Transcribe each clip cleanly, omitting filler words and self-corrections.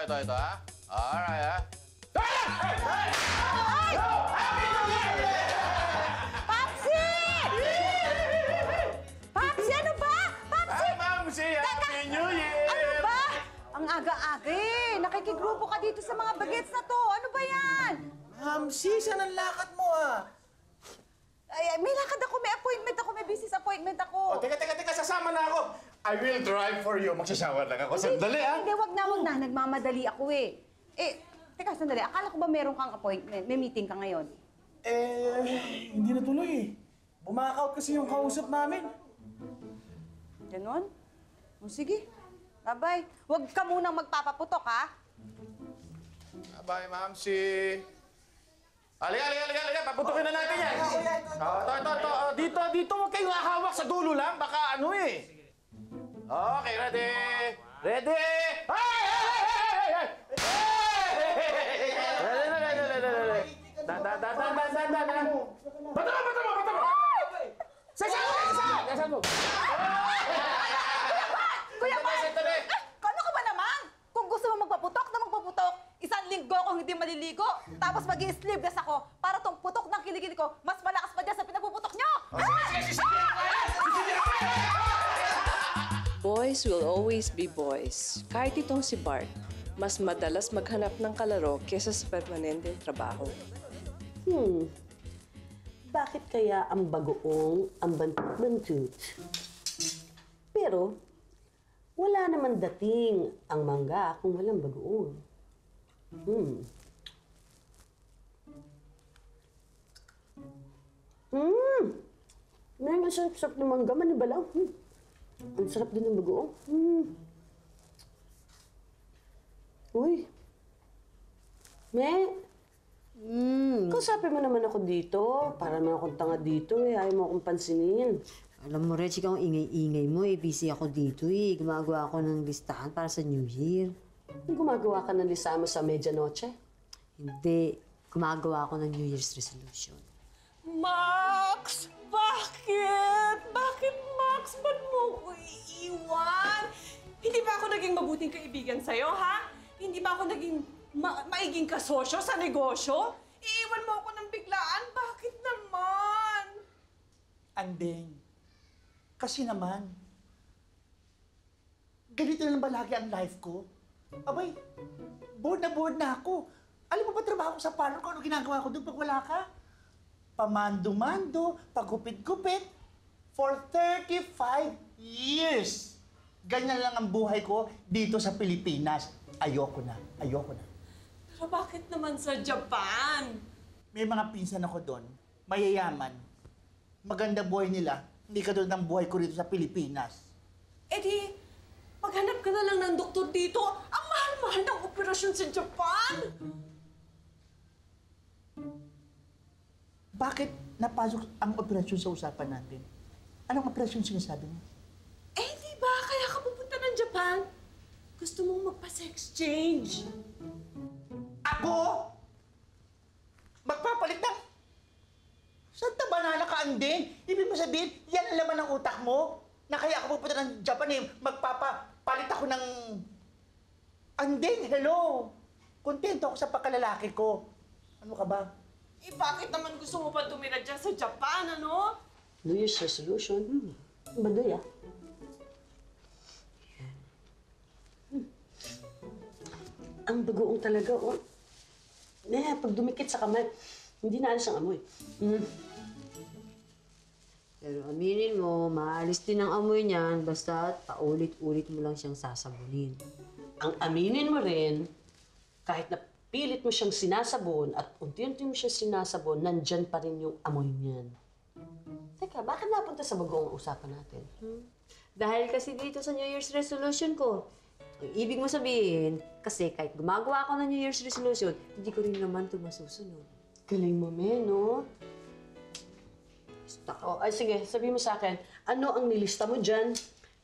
ito, ha? Alright, ha? Papsi! Papsi, ano ba? Papsi! Hi, Mamsi! Happy New Year! Ano ba? Ang aga-aga eh. Nakikigrupo ka dito sa mga bagets na to. Ano ba yan? Mamsi, saan ang lakad mo Ay, may lakad ako, may appointment ako, may business appointment ako. Oh, teka, sasama na ako. I will drive for you. Magsasawar lang ako. Sandali, ha? Hindi, wag na. Nagmamadali ako eh. Teka, sandali. Akala ko ba meron kang appointment? May meeting ka ngayon? Hindi natuloy eh. Bumakaut kasi yung kausap namin. Ganon? O sige. Bye-bye. Huwag ka munang magpapaputok, ha? Bye, Mamsi. Halika. Paputukin na natin yan. Ito. Dito. Huwag kayong hahawak sa dulo lang. Baka ano eh. Okay, ready? Ready? Hey! Bato mo! Sasaan mo! Kuya Bal! Ano ka ba naman? Kung gusto mo magpaputok na magpaputok, 1 linggo akong hindi maliligo, tapos mag-i-sleeveless ako para tong putok ng kiligin ko mas malakas pa dyan sa pinagpuputok nyo! Boys will always be boys. Kahit itong si Bart, mas madalas maghanap ng kalaro kesa sa permanenteng trabaho. Bakit kaya ang bagoong ang bantut-bantut? Pero, wala naman dating ang mangga kung walang bagoong. Ang sarap-sarap ng mangga, manibalaw. Ang sarap din ng bagoong. Uy. Kausapin mo naman ako dito. Para naman akong tanga dito eh. Ayaw mo akong pansinin. Alam mo, Reg, ikaw ang ingay-ingay mo eh. Busy ako dito eh. Gumagawa ako ng listahan para sa New Year. Gumagawa ka ng lista mo sa medianoche? Hindi. Gumagawa ako ng New Year's resolution. Max! Bakit? Bakit, Max? Ba't mo ko iiwan? Hindi ba ako naging mabuting kaibigan sa'yo, ha? Hindi ba ako naging maiging kasosyo sa negosyo? Iiwan mo ako ng biglaan? Bakit naman? Andeng. Kasi naman, ganito lang ba lagi ang life ko? Abay, bored na ako. Alam mo ba trabaho ko sa parlor ko? Ano ginagawa ko doon pag wala ka? Pamando-mando, pagupit-gupit. For 35 years. Ganyan lang ang buhay ko dito sa Pilipinas. Ayoko na. Pero bakit naman sa Japan? May mga pinsan ako doon, mayayaman. Maganda buhay nila, hindi ka doon ng buhay ko dito sa Pilipinas. Eh di, maghanap ka na lang ng doktor dito. Ang mahal-mahal ng operasyon sa Japan! Bakit napasok ang operasyon sa usapan natin? Anong operasyon sinasabi mo? Eh di ba, kaya ka pupunta ng Japan? Gusto mong magpa-sex change. Ako? Magpapalit ng... Santa banana ka, Andeng? Ibig mo sabihin, yan ang laman ng utak mo? Na kaya ako pupunta ng Japan eh, magpapalit ako ng... Andeng, hello! Kontento ako sa pagkalalaki ko. Ano ka ba? Eh bakit naman gusto mo pa tumira dyan sa Japan, ano? New Year's resolution? Baduy ah. Ang bagoong talaga, oh. Pag dumikit sa kamay, hindi na alis ang amoy. Pero aminin mo, maalis din ang amoy niyan basta paulit-ulit mo lang siyang sasabunin. Ang aminin mo rin, kahit na pilit mo siyang sinasabon at unti-unti mo siya sinasabon, nandyan pa rin yung amoy niyan. Teka, bakit napunta sa bagoong usapan natin? Dahil kasi dito sa New Year's resolution ko, ang ibig mo sabihin, kasi kahit gumagawa ako ng New Year's resolution, hindi ko rin naman ito masusunod. Galing mo, men, no? Ay, sige, sabihin mo sa akin, ano ang nilista mo dyan?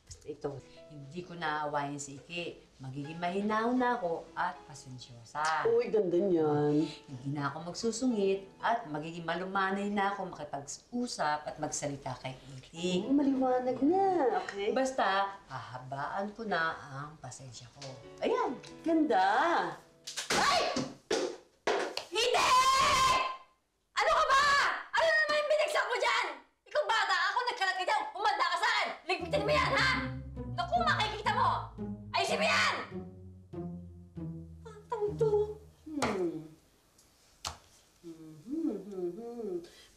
Basta ito, hindi ko naaawayin si Iki. Magiging mahinahon na ako at pasensyosa. Uy, ganda niyan. Hindi na ako magsusungit at magiging malumanay na ako makipag-usap at magsalita kay Iki. Oh, maliwanag na, okay? Basta, hahabaan ko na ang pasensya ko. Ayan, ganda. Hindi! Ano ka ba? Ano na naman yung binagsak mo dyan? Ikaw bata, ako nagkalat ka dyan. Umanda ka saan? Ligpitin mo yan, ha? Naku, makikita mo! Ayusin mo yan! Tang to.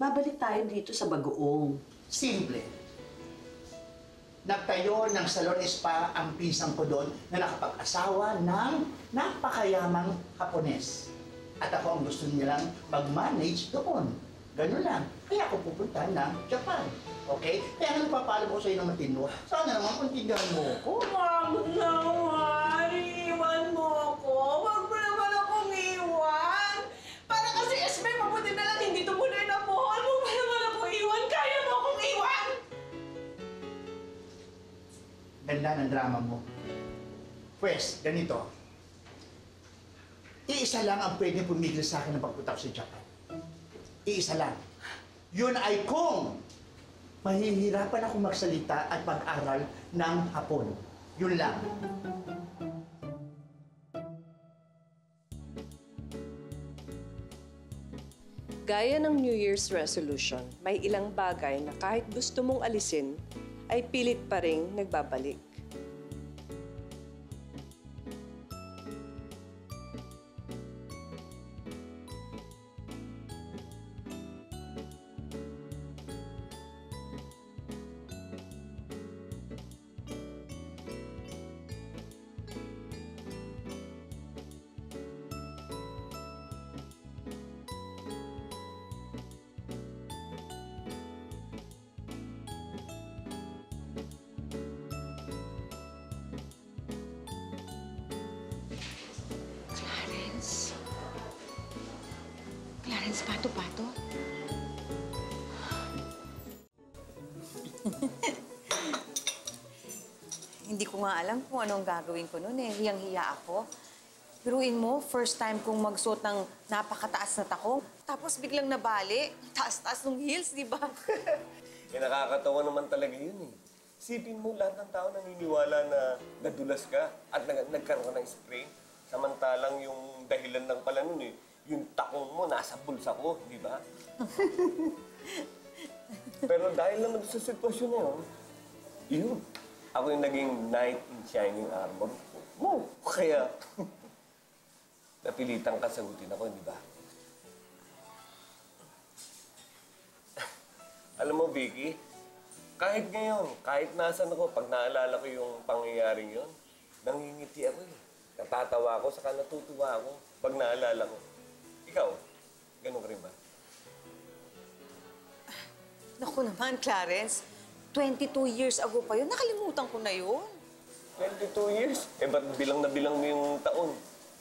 Mabalik tayo dito sa bagoong. Simple. Nagtayo ng salon spa ang pinsang ko doon na nakapag-asawa ng napakayamang Hapones. At ako ang gusto nilang mag-manage doon. Ganun lang. Kaya ako pupunta ng Japan. Okay? Kaya nagpapaalam ko sa iyo ng matino. Sana naman kontindihan mo ko. Wag naman! Iiwan mo ako! Wag mo naman akong iwan! Para kasi Esme, mabuti na lang hindi tumuloy na buhol. Wag mo naman akong iwan! Kaya mo akong iwan! Ganda ng drama mo. Pwes, ganito. Iisa lang ang pwedeng pumigil sa akin ng pagpunta ko sa Japan. Iisa lang. Yun ay kung mahihirapan ako magsalita at mag-aral ng Hapon. Yun lang. Gaya ng New Year's resolution, may ilang bagay na kahit gusto mong alisin, ay pilit pa rin nagbabalik. Clarence, pato-pato. Hindi ko nga alam kung anong gagawin ko noon eh. Hiyang-hiya ako. Biruin mo, first time kong magsuot ng napakataas na tako. Tapos biglang nabali. Taas-taas ng heels, di ba? Eh, nakakatawa naman talaga yun eh. Isipin mo, lahat ng tao naniniwala na nadulas ka at nagkaroon ka ng sprain. Samantalang yung dahilan lang pala nun eh, yung takong mo nasa bulsa ko, di ba? Pero dahil naman sa sitwasyon na yun, ako yung naging knight in shining armor mo. Kaya, napilitan ka sagutin ako, di ba? Alam mo, Vicky, kahit ngayon, kahit nasan ako, pag naalala ko yung pangyayaring yun, nangingiti ako eh. Natatawa ako, saka natutuwa ako pag naalala ko. Ikaw, ganun ka rin ba? Naku naman, Clarence. 22 years ago pa yun. Nakalimutan ko na yun. 22 years? Eh, ba't bilang na bilang mo yung taon?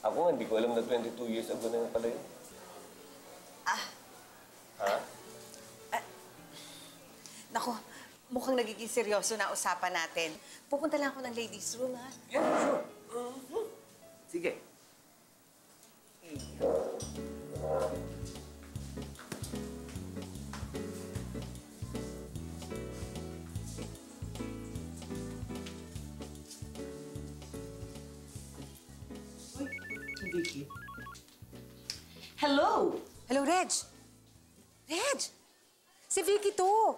Ako nga, hindi ko alam na 22 years ago na yun pala yun. Ha? Naku, mukhang nagiging seryoso na usapan natin. Pupunta lang ako ng ladies' room, ha? Yeah, sure. Sige. Vicky. Hello! Hello, Reg. Reg! Si Vicky to.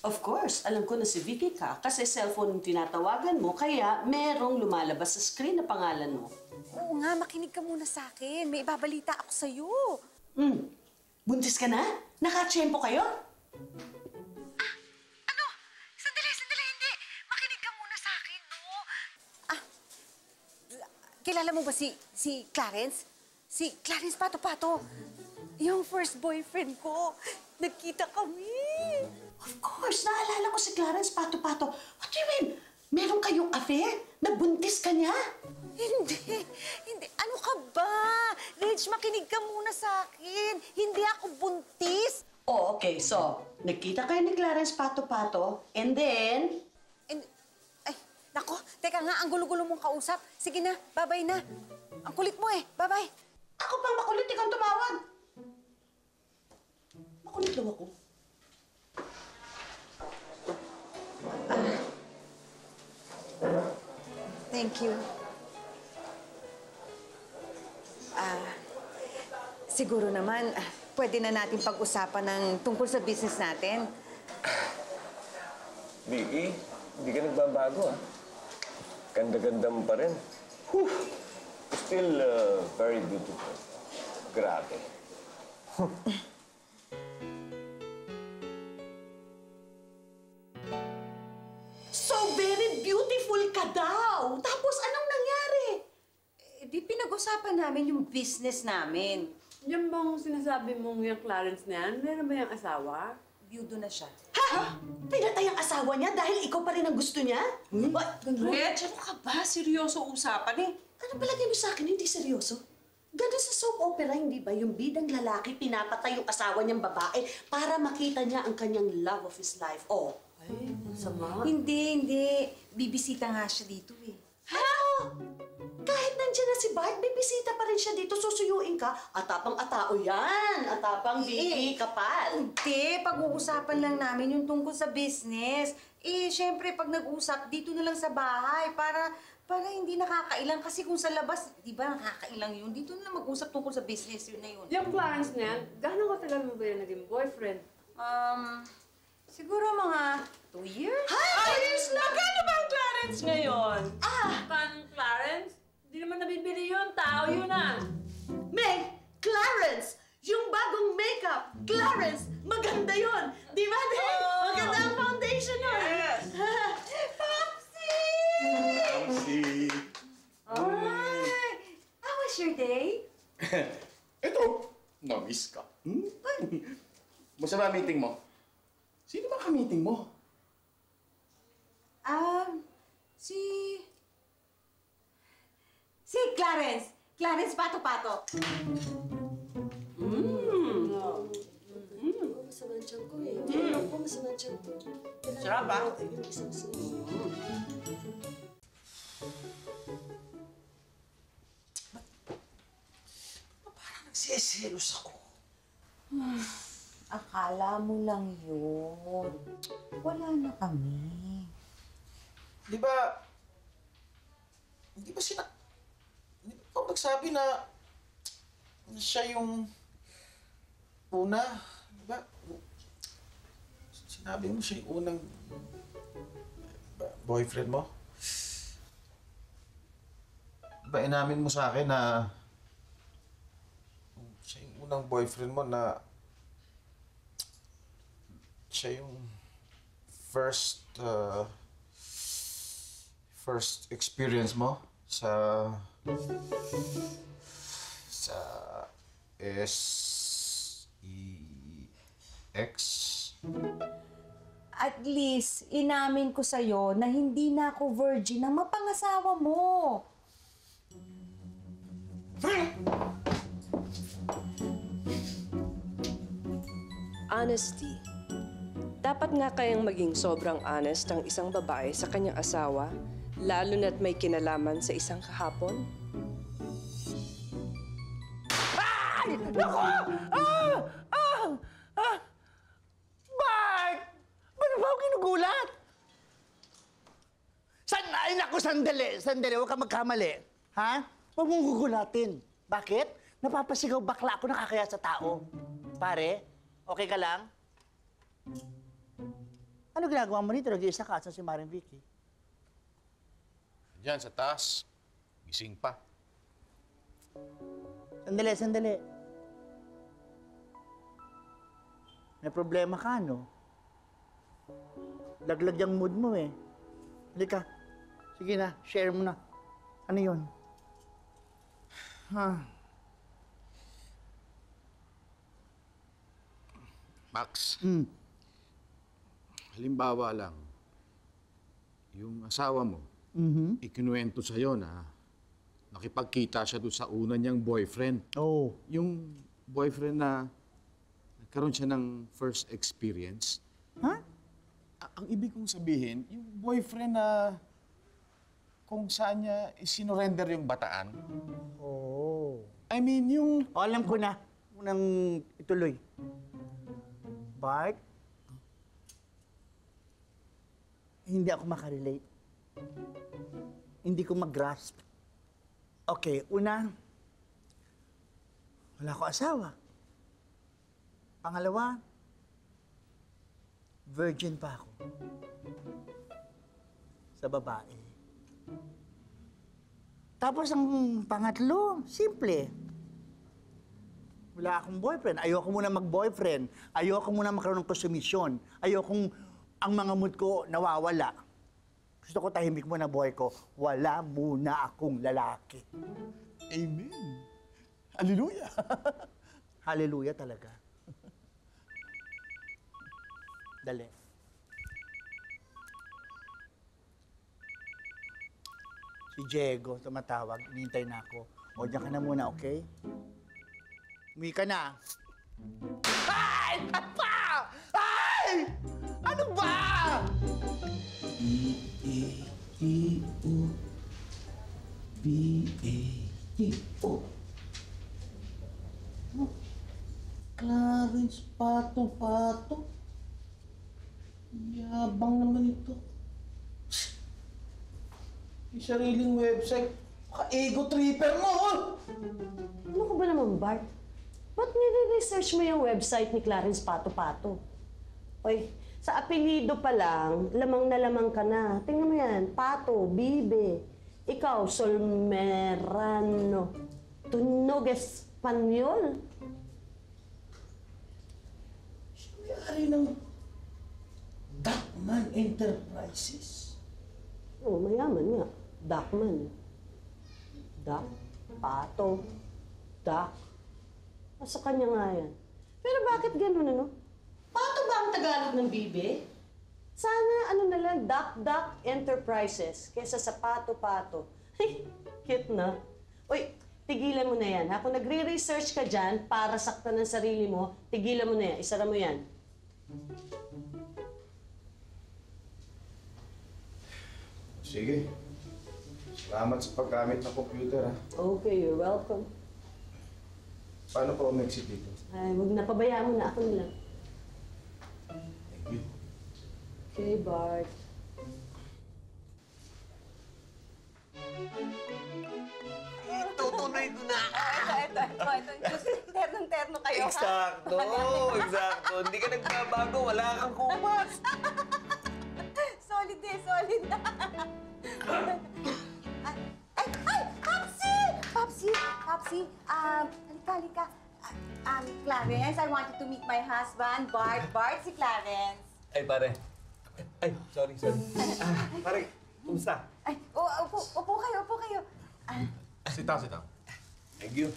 Of course, alam ko na si Vicky ka kasi cellphone yung tinatawagan mo kaya merong lumalabas sa screen na pangalan mo. Oo nga, makinig ka muna sa akin. May ibabalita ako sa'yo. Buntis ka na? Nakatsyempo kayo? Ano? Sandali, hindi. Makinig ka muna sa akin, no? Kilala mo ba si Clarence? Si Clarence Pato-Pato. Yung first boyfriend ko. Nagkita kami. Of course, naalala ko si Clarence Pato-Pato. What do you mean? Meron kayong affair? Nabuntis ka niya? Hindi. Ano ka ba? Reg, makinig ka muna sa akin. Hindi ako buntis. Oh, okay. So, nagkita kayo ni Clarence Pato-Pato and then... Nako, teka nga, ang gulo-gulo mong kausap. Sige na, babay na. Ang kulit mo eh, babay. Ako pang makulit, ikaw tumawag. Makulit daw ako. Thank you. Siguro naman, pwede na natin pag-usapan ng tungkol sa business natin. Vicky, hindi ka nagbabago, ah. Ganda-ganda mo pa rin. Whew. Still very beautiful. Grabe. So very beautiful ka daw! Tapos anong nangyari? Di pinag-usapan namin yung business namin. Yan bang sinasabi mong yung Clarence na yan? Meron ba yung asawa? Byudo na siya. Ha? Pinatay ang asawa niya dahil ikaw pa rin ang gusto niya? Gretchen, ano ka ba? Seryoso usapan eh. Ano palagay mo sa akin? Hindi seryoso? Ganun sa soap opera, hindi ba? Yung bidang lalaki, pinapatay yung asawa niyang babae para makita niya ang kanyang love of his life. Oh. Ay, masama. Hindi. Bibisita nga siya dito eh. Ha? Kahit nandiyan na si Bart, bibisita pa rin siya dito, susuyuin ka. Atapang-atao yan. Atapang Vicky, kapal. Hindi, pag-uusapan lang namin yung tungkol sa business. Siyempre, pag nag-usap, dito na lang sa bahay para hindi nakakailang. Kasi kung sa labas, di ba, nakakailang yun. Dito na lang mag-usap tungkol sa business, yun na yun. Yung Clarence na yan, gano'ng katagal mo ba yung naging boyfriend? Siguro mga 2 years? Ayos na! Magkano ba ang Clarence ngayon? Kanong Clarence? Hindi naman nabibili yun. Tao yun ah. Meg, Clarence! Yung bagong makeup, Clarence! Maganda yun! Di ba, Meg? Maganda ang foundation yun! Yes! Popsi! Mamsi. Ay! How was your day? Ito, na-miss ka. Musta ba meeting mo? Sino ba ka-meeting mo? Si Clarence. Clarence Pato-Pato. Masama ang tiyan ko eh. Ako, masama ang tiyan ko. Sarap ah. Parang nagsiselos ako. Akala mo lang yun. Wala na kami. Di ba ikaw nagsabi na siya yung una? Di ba? Sinabi mo siya yung unang boyfriend mo? Di ba inamin mo sa akin na siya yung unang boyfriend mo na siya yung first experience mo sa SEX? At least, inamin ko sa'yo na hindi na ako virgin ng mapangasawa mo. Honesty. Dapat nga kayang maging sobrang honest ang isang babae sa kanyang asawa, lalo na't may kinalaman sa isang kahapon? Bart! Ba't ba ako ginugulat? Ay, naku, sandali. Huwag ka magkamali. Ha? Huwag mong gugulatin. Bakit? Napapasigaw bakla ako nakakaya sa tao. Pare, okay ka lang? Ano ginagawa mo nito? Nag-iisa ka. Saan si Maring Vicky? Diyan sa taas. Gising pa. Sandali. May problema ka, no? Laglag yung mood mo, eh. Halika. Sige na, share mo na. Ano yun? Max, halimbawa lang, yung asawa mo, ikinuwento sa'yo na nakipagkita siya doon sa una niyang boyfriend. Oh. Yung boyfriend na nagkaroon siya ng first experience. Ha? Ang ibig kong sabihin, yung boyfriend na kung saan niya isinurrender yung bataan. Oo. I mean, yung... O, alam ko na. Unang ituloy. Bart, hindi ako makarelate. Hindi ko mag-grasp. Okay, una, wala ko asawa. Pangalawa, virgin pa ako. Sa babae. Tapos ang pangatlo, simple. Wala akong boyfriend. Ayoko muna mag-boyfriend. Ayoko muna magkaroon ng konsumisyon. Ayokong ang mga mood ko nawawala. Gusto ko tahimik muna buhay ko. Wala muna akong lalaki. Amen. Hallelujah. Hallelujah talaga. Dali. Si Diego, tumatawag. Hinihintay na ako. O, diyan ka na muna, okay? Umuwi ka na. Ay! Apa! Ay! Ano ba? E-A-T-O B-A-T-O Clarence Pato-Pato. Yabang naman ito. May sariling website. Ka-ego tripper mo! Ano ka ba naman, Bart? Ba't nire-research mo yung website ni Clarence Pato-Pato? Oy, sa apelido pa lang, lamang na lamang ka na. Tingnan mo yan, Pato, Bibe. Ikaw, Solmerano. Tunog Espanyol. Siya may-ari ng Duckman Enterprises. Oh, mayaman nga. Duckman. Duck, Pato, Duck. Nasa kanya nga yan. Pero bakit ganun, ano? Pato ba ang Tagalog ng Bibe? Sana ano na lang, Duck Enterprises kesa sa Pato-Pato. Ay, cute na. Uy, tigilan mo na yan, ha? Kung nagre-research ka dyan para saktan ng sarili mo, tigilan mo na yan. Isara mo yan. Sige. Salamat sa paggamit ng computer, ha? Okay, you're welcome. Paano pa umexit dito? Ay, huwag na, pabayaan mo na. Ako na lang. Thank you. Okay, Bart. Tutuloy ko na. Ito. Ternong-terno kayo, ha? Eksakto, eksakto. Hindi ka nagbabago, wala kang kupas. Solid eh, solid. Ay! Popsy! Halika. Clarence, I wanted to meet my husband, Bart. Bart, si Clarence. Ay, pare. Ay, sorry. Pare, kumusta? Ay, upo kayo. Sit down. Thank you.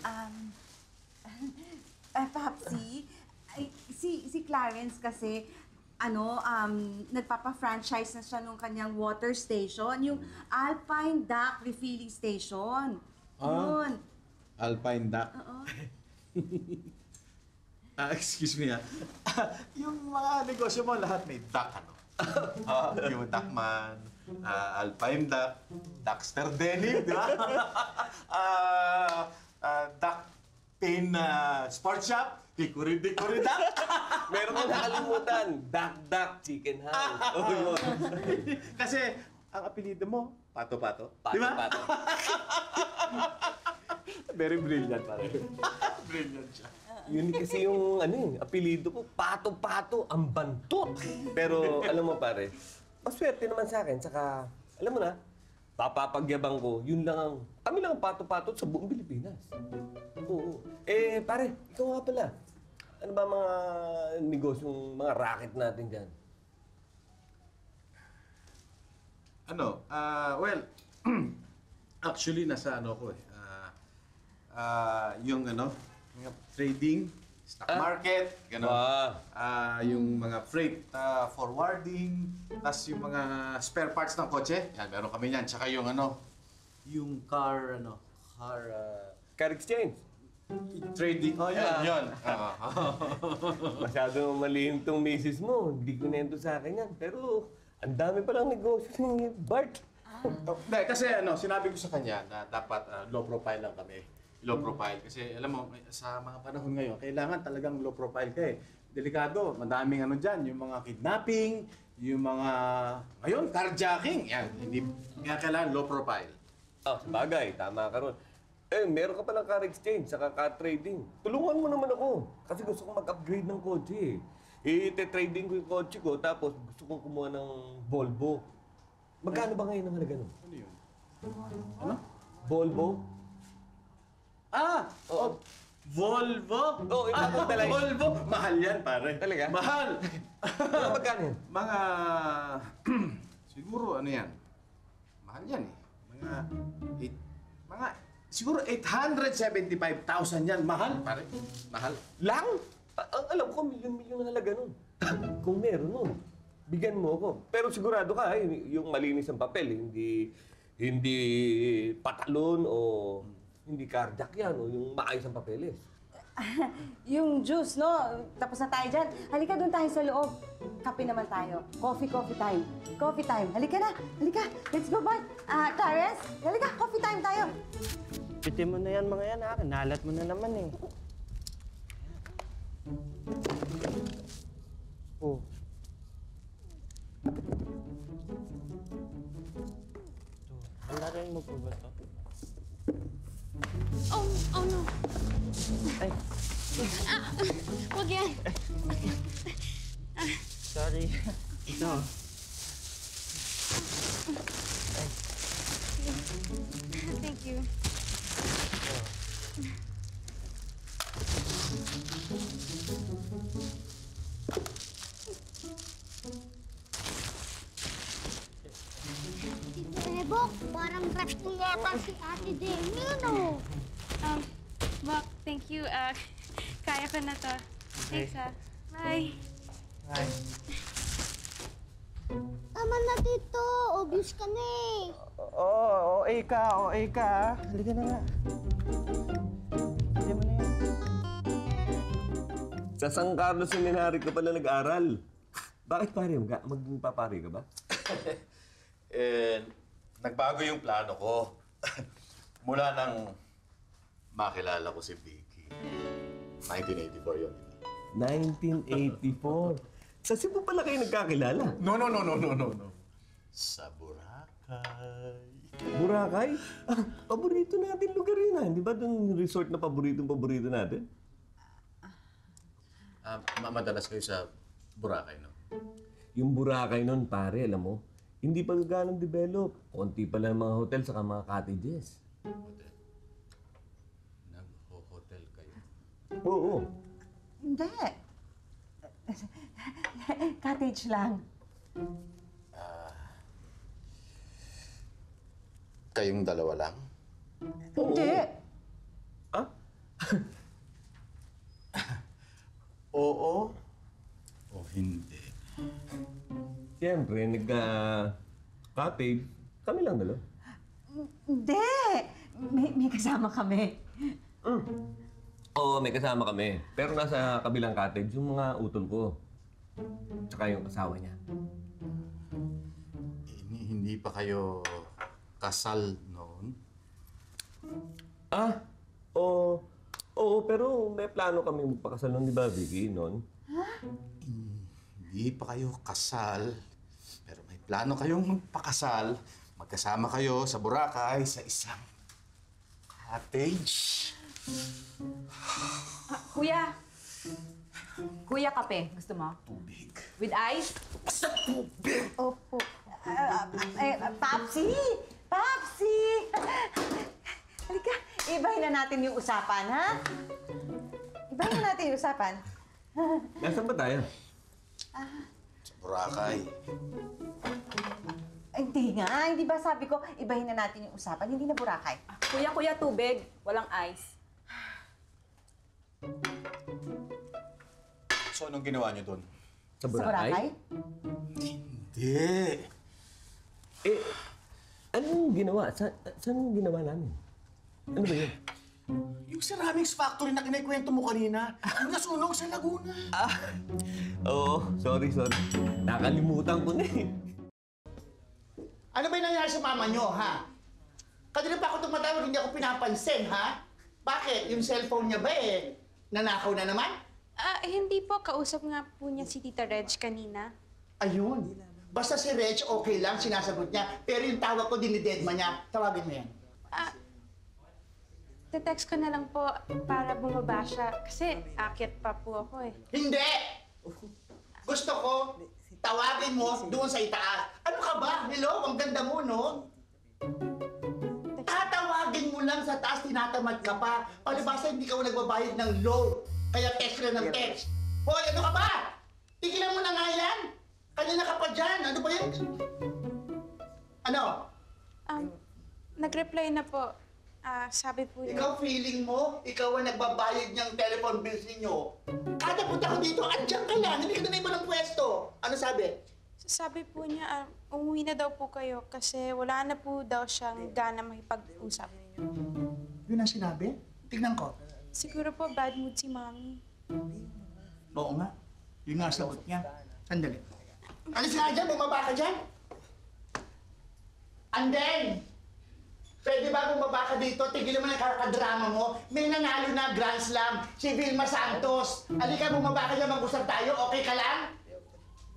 Popsy, si Clarence kasi, nagpapa-franchise na siya nung kanyang water station, yung Alpine Duck Refilling Station. Yun. Alpine Duck. Oo. Excuse me, ha? Yung mga negosyo mo, lahat may duck, ano? Yung Duckman, Alpine Duck, Duckster Denim, di ba? Duck Pain Sports Shop, Dikuri Duck. Meron ka nakalimutan. Duck Chicken House. Oh, yun. Kasi ang apelido mo, Pato-Pato. Pato, Di ba? pato. Very brilliant, pare. Brilliant siya. Yun kasi yung apelido ko, Pato-Pato, ang bantot. Pero alam mo pare, maswerte naman sa akin. Saka, alam mo na, papapagyabang ko, kami lang ang Pato-Pato sa buong Pilipinas. Oo. Pare, ikaw nga pala. Ano ba mga negosyong, mga racket natin dyan? Well, actually, nasa ko eh. Yung trading, stock market, gano'n. Yung mga freight forwarding, tas yung mga spare parts ng kotse. Yan, meron kami yan. Tsaka yung yung car Exchange. trading. Oh, yun. Masyado maliim tong misis mo. Hindi ko nento sa akin yan. Pero, ang dami palang negosyo ni Bart. Hindi, kasi sinabi ko sa kanya na dapat low profile lang kami. Low profile. Kasi alam mo, sa mga panahon ngayon, kailangan talagang low profile ka eh. Delikado, madaming dyan, yung mga kidnapping, yung mga, ngayon, carjacking. Yan, hindi, kaya kailangan low profile. Sabagay, tama ka ron. Meron ka palang car exchange, saka car trading. Tulungan mo naman ako. Kasi gusto ko mag-upgrade ng kotse eh. Trading ko yung kotse ko, tapos gusto ko kumuha ng Volvo. Magkano ba ngayon ang halaga nun? Ano yun? Ano? Volvo? Volvo? Oo, yung tatay. Volvo? Mahal yan, pare. Talaga? Mahal! Magkano yan? Mga, siguro yan? Mahal yan eh. Siguro 875,000 yan. Mahal, pare. Mahal. Lang? Ang alam ko, milyon-milyon ang halaga nun. Kung meron nun, bigyan mo ako. Pero sigurado ka, yung malinis ang papel, hindi patalon o hindi carjack yan, o yung maayos ang papeles. Yung juice, no? Tapos na tayo dyan. Halika doon tayo sa loob. Kape naman tayo. Coffee time. Coffee time. Halika na. Halika. Let's go, Bart. Clarence, halika. Coffee time tayo. Pitin mo na yan mga yan ha. Nalat mo na naman eh. Oh. Halarin mo po ba ito? Oh no. Ay, Huwag yan. sorry. Ito. Thank you. Tito Ebok, parang crush mo yata si Ate Demi, no? Bok, thank you. Kaya ko na to. Thanks, ha. Bye. Hi. Tama na, Tito. Obvious ka na eh. Oo, OA ka. Halika na nga. Hindi mo na yan. Sa San Carlos Seminary ka pala nag-aral. Bakit pare? Maging papari ka ba? Nagbago yung plano ko. Mula nang makilala ko si Vicky. 1984 yun, di ba? 1984. Sa Cebu pala kayo nagkakilala? No. Sa Boracay. Boracay? Paborito natin lugar yun ha. Di ba doon resort na paborito natin? Madalas kayo sa Boracay, no? Yung Boracay nun, pare, alam mo, hindi pa ganong develop. Konti pa lang mga hotel saka mga cottages. Hotel. Nag-hotel kayo. Oo. Hindi. Cottage lang. Kayong dalawa lang? Hindi. Ah? Oo. O hindi. Siyempre, nagka-cottage. Kami lang dalawa. Hindi. May kasama kami. Oo, may kasama kami. Pero nasa kabilang cottage yung mga utol ko. Tsaka yung asawa niya. Hindi pa kayo kasal noon? Oo, pero may plano kami magpakasal nun, di ba, Vicky, noon? Hindi pa kayo kasal, pero may plano kayong magpakasal. Magkasama kayo sa Boracay sa isang cottage. Kuya! Kuya, kape. Gusto mo? Tubig. With ice? Basta tubig! Opo. Papsi! Papsi! Halika, ibahin na natin yung usapan, ha? Ibahin na natin yung usapan. Nasaan ba tayo? Sa Boracay. Hindi nga, hindi ba sabi ko, ibahin na natin yung usapan, hindi na Boracay. Kuya, tubig. Walang ice. So, anong ginawa niyo doon? Sa Sa Boracay? Hindi. Anong ginawa? Saan ginawa namin? Ano ba yun? Yung ceramics factory na kinikwento mo kanina, yung nasunog sa Laguna. Oo, sorry. Nakalimutan ko na eh. Ano ba yung nangyari sa mama nyo, ha? Kanina pa ako tumatawag, hindi ako pinapansin, ha? Bakit? Yung cellphone niya ba nanakaw na naman? Hindi po. Kausap nga po niya si Tita Reg kanina. Ayun. Basta si Reg, okay lang, sinasagot niya. Pero yung tawag ko, dinidedma niya. Tawagin mo yan. Te-text ko na lang po para bumaba siya. Kasi akyat pa po ako eh. Hindi! Gusto ko, tawagin mo doon sa itaas. Ano ka ba? Hello? Ang ganda mo, no? Tatawagin mo lang sa taas, tinatamad ka pa. Palibasa, hindi ka nagbabayad ng load. Kaya text ka ng text. Hoy, ano ka ba? Tigilan mo na nga yan. Kanina ka pa dyan. Ano ba yan? Ano? Nag-reply na po. Sabi po niya. Ikaw feeling mo, ikaw ang nagbabayad niyang telephone bills ninyo. Kada punta ko dito, andyan ka lang. Hindi ka na iba ng pwesto. Ano sabi? Sabi po niya, umuwi na daw po kayo kasi wala na po daw siyang gana makipag-usap. Yun ang sinabi? Tignan ko. Siguro po bad mood si Mami. Oo nga. Yun nga ang sagot niya. Sandali. Alis nga dyan, bumaba ka dyan. And then, pwede ba bumaba ka dito? Tigilan mo na kakadrama mo. May nanalo na Grand Slam, si Vilma Santos. Halika, bumaba ka dyan, mag-usap tayo. Okay ka lang?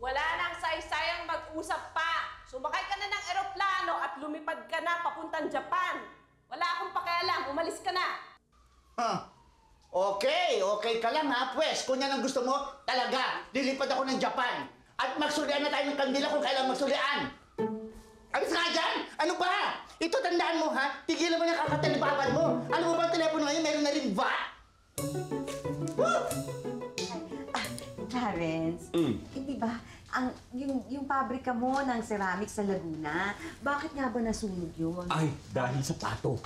Wala nang saysayang mag-usap pa. Sumakay ka na ng eroplano at lumipad ka na papuntang Japan. Wala akong pakialam, umalis ka na. Okay ka lang ha. Pwes, kung yan ang gusto mo, talaga, lilipad ako ng Japan. At magsulian na tayo ng kandila kung kailan magsulian. Alis nga dyan! Ano ba? Ito, tandaan mo ha, tigilan mo na kakatalibaban mo. Alam mo ba ang telepono ngayon, meron na rin VAT? Clarence, hindi ba, yung pabrika mo ng ceramics sa Laguna, bakit nga ba nasunog yun? Ay, dahil sa pato.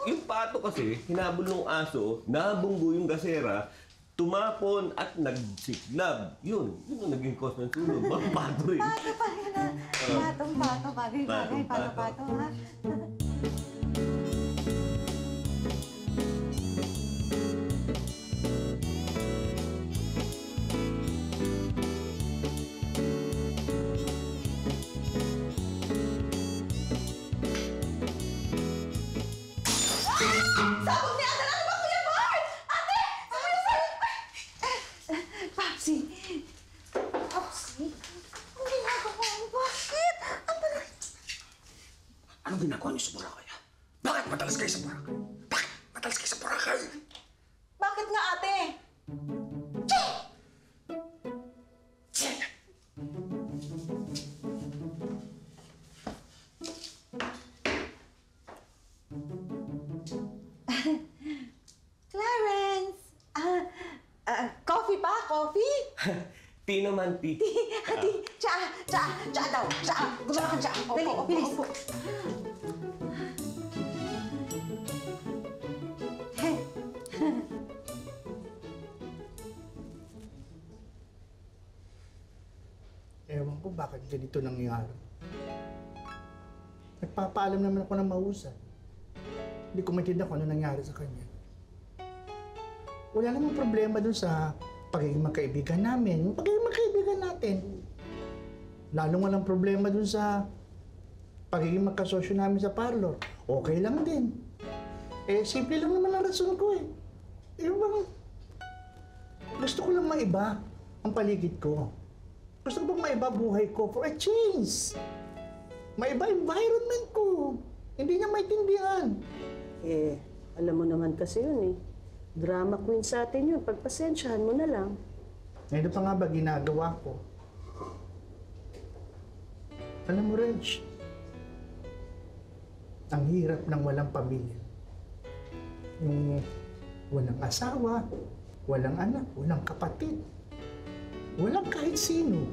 Yung pato kasi, hinabol ng aso, nabunggo yung gasera, tumapon at nagsiklab. Yun ang naging cause ng sunog. Mga pato eh. Pato pa rin na. Pato, bagay, pato, ha? Sabog ni Ate! Ano ba, Kuya Bart? Ate! Sabi na sa'yo! Popsi! Popsi? Ang ginagawa mo, bakit? Ang bagay... Anong ginagawa niyo sa Boracay ha? Bakit matalas kayo sa Boracay? Bakit matalas kayo sa Boracay? Bakit nga, ate? Clarence! Coffee pa? Coffee? Tea naman, tea. Tsa daw. Gumawa kang tsa. Dali, bilis. Ewan ko bakit ganito nangyari. Nagpapaalam naman ako ng mahusay. Hindi ko maintindihan kung ano nangyari sa kanya. Wala namang problema dun sa pagiging magkaibigan namin. Yung pagiging magkaibigan natin. Lalong walang problema dun sa pagiging magkasosyo namin sa parlor. Okay lang din. Simple lang naman ang rason ko eh. Bang, gusto ko lang maiba ang paligid ko. Gusto ko bang maiba buhay ko for a change. Maiba environment ko. Hindi niya maintindihan. Alam mo naman kasi yun eh. Drama queen sa atin yun. Pagpasensyahan mo na lang. Ano pa nga ba ginagawa ko? Alam mo, Reg, ang hirap ng walang pamilya. Yung walang asawa, walang anak, walang kapatid, walang kahit sino.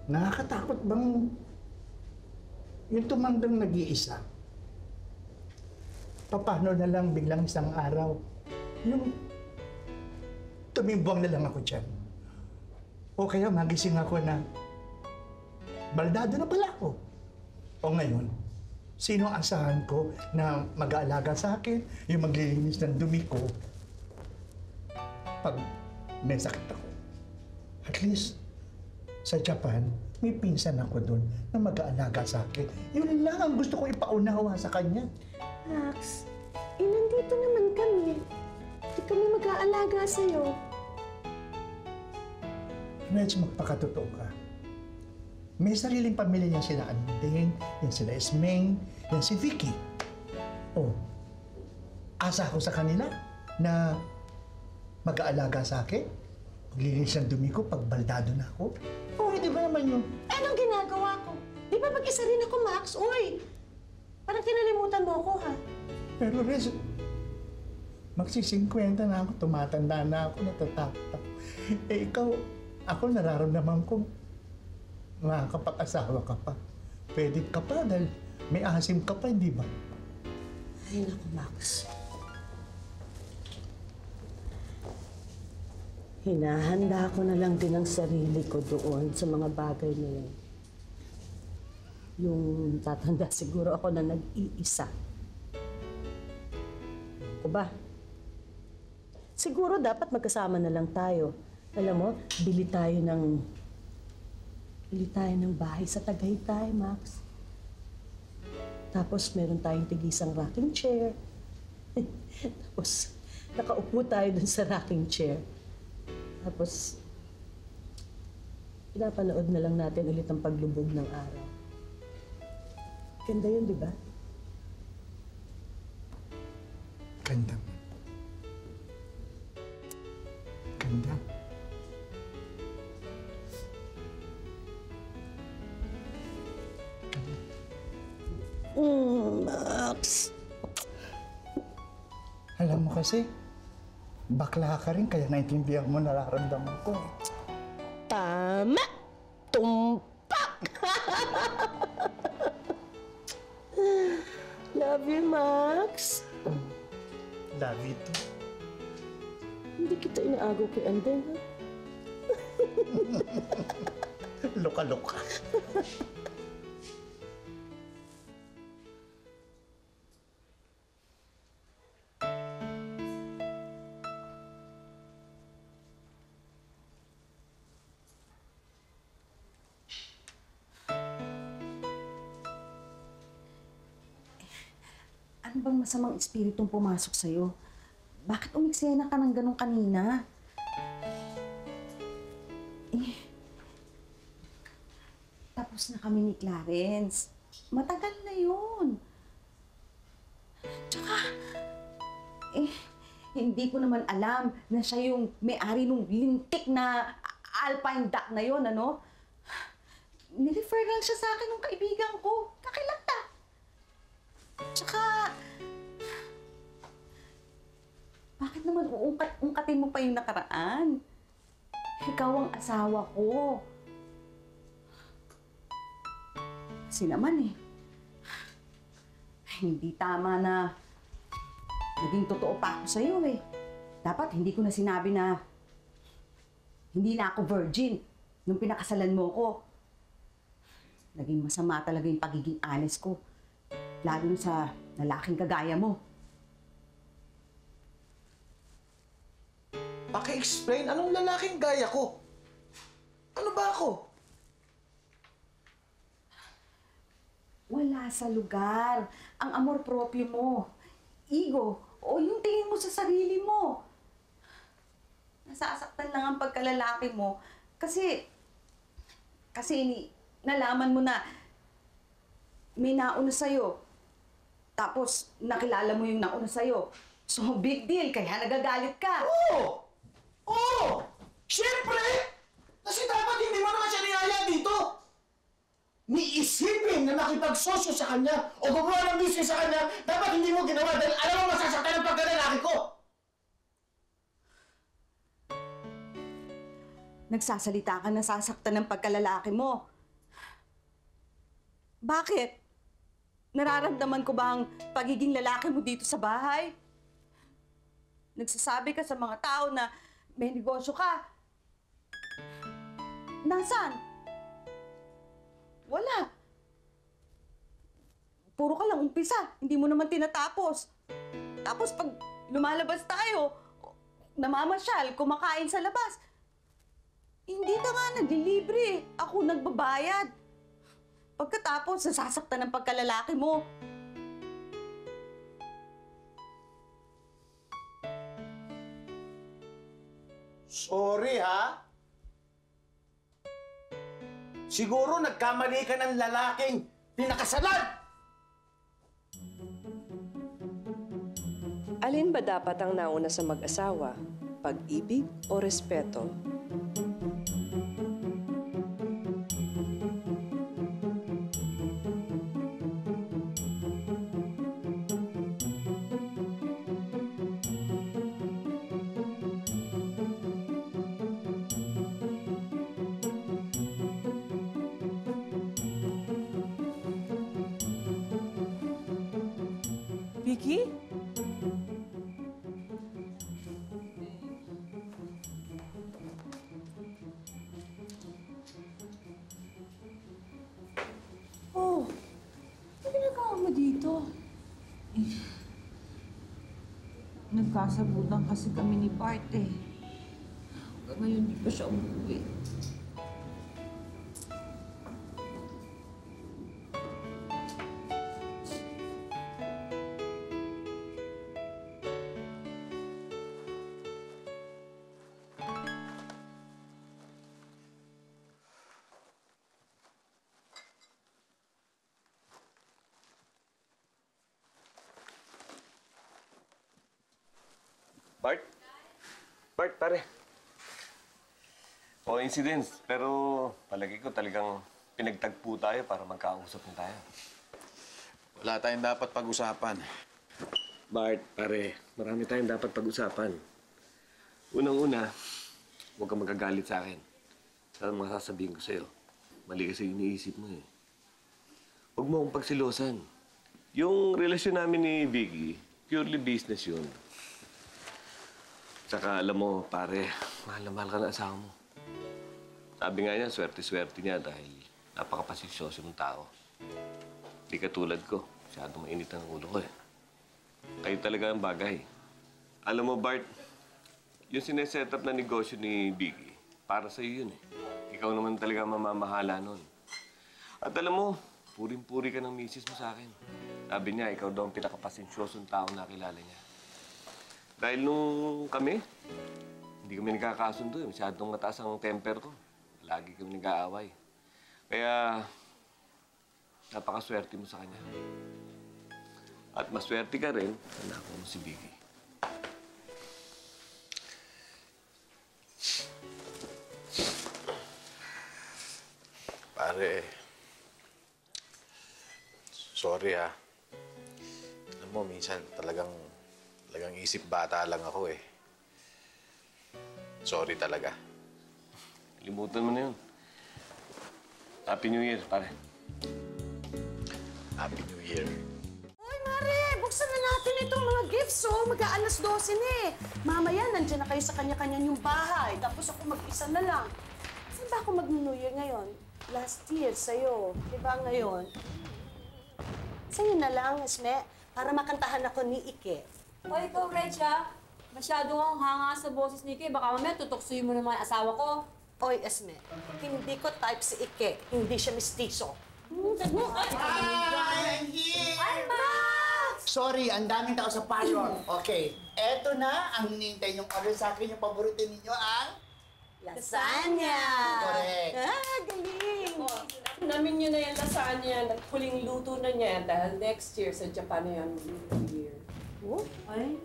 Nakakatakot bang yung tumandang nag-iisa? Paano na lang biglang isang araw, yung tumimbang na lang ako dyan. O kaya magising ako na baldado na pala ako. O ngayon, sino ang asahan ko na mag-aalaga sa akin, yung maglilinis ng dumi ko pag may sakit ako. At least, Sa Japan, may pinsan ako doon na mag-aalaga sa akin. Yun lang ang gusto ko ipaunawa sa kanya. Max, nandito naman kami. Hindi kami mag-aalaga sa'yo. Reg, magpakatotoo ka. May sariling pamilya yan sila Anding, yan sila Esmeng, yan si Vicky. Oh, asa ako sa kanila na mag-aalaga sa akin. Maglinis ang dumi ko pag baldado na ako. Oh, hindi ba naman yun? Anong ginagawa ko? Di ba mag-isa rin ako, Max? Uy! Parang kinalimutan mo ako, ha? Pero Rez, magsi-50 na ako, tumatanda na ako, natatakot ako. Eh ikaw, ako nararamdaman ko, makakapag-asawa ka pa. Pwede ka pa dahil may asim ka pa, hindi ba? Ay, naku, Max. Hinahanda ko na lang din ang sarili ko doon sa mga bagay na yan. Yung tatanda siguro ako na nag-iisa. O ba? Siguro dapat magkasama na lang tayo. Alam mo, bili tayo ng bahay sa Tagaytay, Max. Tapos meron tayong tigisang rocking chair. Tapos nakaupo tayo dun sa rocking chair. Tapos, pinapanood na lang natin ulit ang paglubog ng araw. Ganda yun, di ba? Ganda. Ganda. Max. Alam mo kasi, bakla ka rin kaya naintindihan mo nararamdaman ko. Tama! Tumpak! Love you, Max. Love you too. Hindi kita inaagaw kay Andeng, ha? Luka-luka. Ano bang masamang espiritong pumasok sa'yo? Bakit umiksena ka ng ganun kanina? Tapos na kami ni Clarence. Matagal na yun. Tsaka, hindi ko naman alam na siya yung may-ari nung lintik na alpine duck na yun, ano? Nirefer lang siya sa akin ng kaibigan ko. Kakilata. Tsaka, bakit naman uungkatin mo pa yung nakaraan? Ikaw ang asawa ko. Kasi naman hindi tama na naging totoo pa ako sa'yo eh. Dapat hindi ko na sinabi na hindi na ako virgin nung pinakasalan mo ko. Naging masama talaga yung pagiging honest ko. Lalo na sa lalaking kagaya mo. Paki-explain, anong lalaking gaya ko? Ano ba ako? Wala sa lugar. Ang amor proprio mo. Ego. O yung tingin mo sa sarili mo. Nasasaktan lang ang pagkalalaki mo. Kasi nalaman mo na may nauna sa'yo. Tapos nakilala mo yung nauna sa'yo. So big deal, kaya nagagalit ka. Oo! Oo! Siyempre! Kasi dapat hindi mo naman siya niyaya dito! Niisipin na nakipagsosyo sa kanya o gumawa ng business sa kanya, dapat hindi mo ginawa dahil alam mo masasaktan ang pagkalalaki ko! Nagsasalita ka na sasaktan ng pagkalalaki mo. Bakit? Nararamdaman ko ba ang pagiging lalaki mo dito sa bahay? Nagsasabi ka sa mga tao na may negosyo ka. Nasaan? Wala. Puro ka lang umpisa. Hindi mo naman tinatapos. Tapos pag lumalabas tayo, namamasyal, kumakain sa labas, hindi ka nga naglilibre. ako nagbabayad. Pagkatapos, nasasaktan ng pagkalalaki mo. Sorry, ha? Siguro nagkamali ka ng lalaking pinakasalan! Alin ba dapat ang nauna sa mag-asawa? Pag-ibig o respeto? Vicky? Oh, ano ginagawa mo dito? Nagkasabutan kasi kami ni Bart eh. Hanggang ngayon di pa siya umuwi. Bart? Bart, pare. Coincidence, pero palagi ko talagang pinagtagpo tayo para magkausap na tayo. Wala tayong dapat pag-usapan. Bart, pare, marami tayong dapat pag-usapan. Unang-una, huwag kang magagalit sa akin. Sa mga sasabihin ko sa'yo. Mali kasi iniisip mo eh. Huwag mo akong pagsilosan. Yung relasyon namin ni Vicky, purely business yun. Tsaka alam mo, pare, mahal na mahal ka na asawa mo. Sabi nga niya, swerte-swerte niya dahil napakapasisyoso ng tao. Di katulad ko, masyadong mainit ang ulo ko eh. Kayo talaga ang bagay. Alam mo, Bart, yung sineset up na negosyo ni Biggie, para sa'yo yun eh. Ikaw naman talaga mamamahala nun. At alam mo, puring-puri ka ng misis mo sa akin. Sabi niya, ikaw daw ang pinakapasensyosong tao na kilala niya. Dahil nung kami, hindi kami nagkakasundo eh. Masyadong mataas ang temper ko. Lagi kami nag-aaway. Kaya, napakaswerte mo sa kanya. At maswerte ka rin, anak mo si Biggie. Pare, sorry ha. Alam mo, minsan talagang isip bata lang ako eh. Sorry talaga. Limutan mo na yun. Happy New Year, pare. Happy New Year. Uy, Mare! Buksan na natin itong mga gifts, oh. Mag-aalas 12 na eh. Mamaya, nandiyan na kayo sa kanya-kanya yung bahay. Tapos ako mag-isa na lang. Saan ba ako mag-New Year ngayon? Last year, sa'yo. Diba ngayon? Sa'yo na lang, Esme, para makantahan ako ni Ike. O ikaw, Recha, masyado kang hanga sa boses ni Ike. Baka mamaya tutuksuin mo naman yung asawa ko. Oy, Esme, hindi ko type si Ike. Hindi siya mistiso. Ay, Max! Sorry, ang daming tao sa parlor. Okay, eto na ang hinihintay niyong order sa akin. Yung paborito ninyo ang... Lasagna! Correct. Ah, galing! Namin yun na yung lasagna. Huling luto na niya dahil next year sa Japan na yan. New Year. Oh, ay.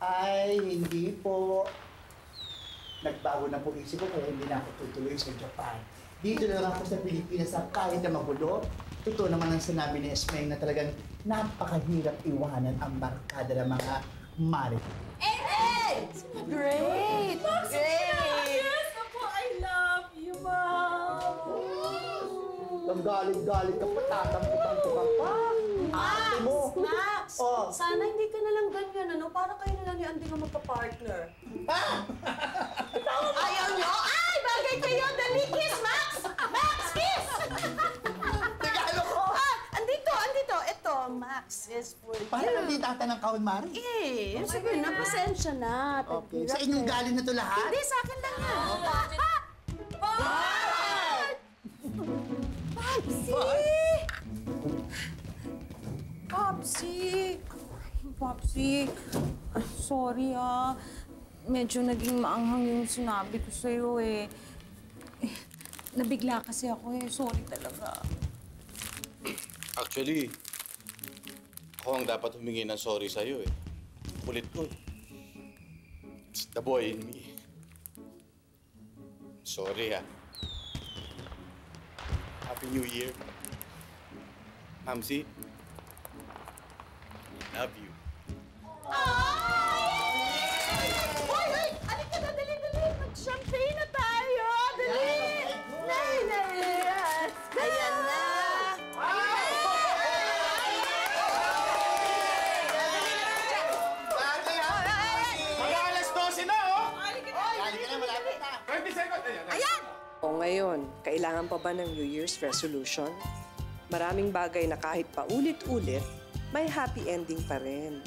Ay, hindi po. Nagbago na po isip ko kaya hindi na ako tutuloy sa Japan. Dito na lang ako sa Pilipinas ang kahit na magulo. Totoo naman ang sinabi ni Esmeng na talagang napakahirap iwanan ang barkada ng mga mari. Great! Great! Yes! Ako, I love you, Mom! Ang galit-galit ka pa, tatampo-tampo ka pa. Ate mo. Max! Oh. Sana hindi ka na lang ganyan, ano? Para kayo na lang yung anding ang magpa-partner. Ayaw nyo? Ay! Bagay kayo! Dali, kiss, Max! Max, kiss! Regalo ko! Andito! Ito, Max is for you. Parang hindi tata ng kaon, Mari. Eh, sige na, pasensya na. Okay, sa inyong galing na to lahat? Hindi, sa akin lang yan. Papsi! Papsi, sorry medyo naging maanghang yung sinabi ko sa'yo eh. Nabigla kasi ako eh. Sorry talaga. Actually, ako ang dapat humingi ng sorry sa'yo eh. Kulit ko. It's the boy in me. Sorry Happy New Year. Mamsi, love you. Hoy! Halika na, dali! Mag-champagne na tayo! Dali! Yes! Ayan na! Mag-alas 12 na, oh! Halika na, malapit na. 20 seconds. Ayan! O ngayon, kailangan pa ba ng New Year's resolution? Maraming bagay na kahit paulit-ulit, may happy ending pa rin.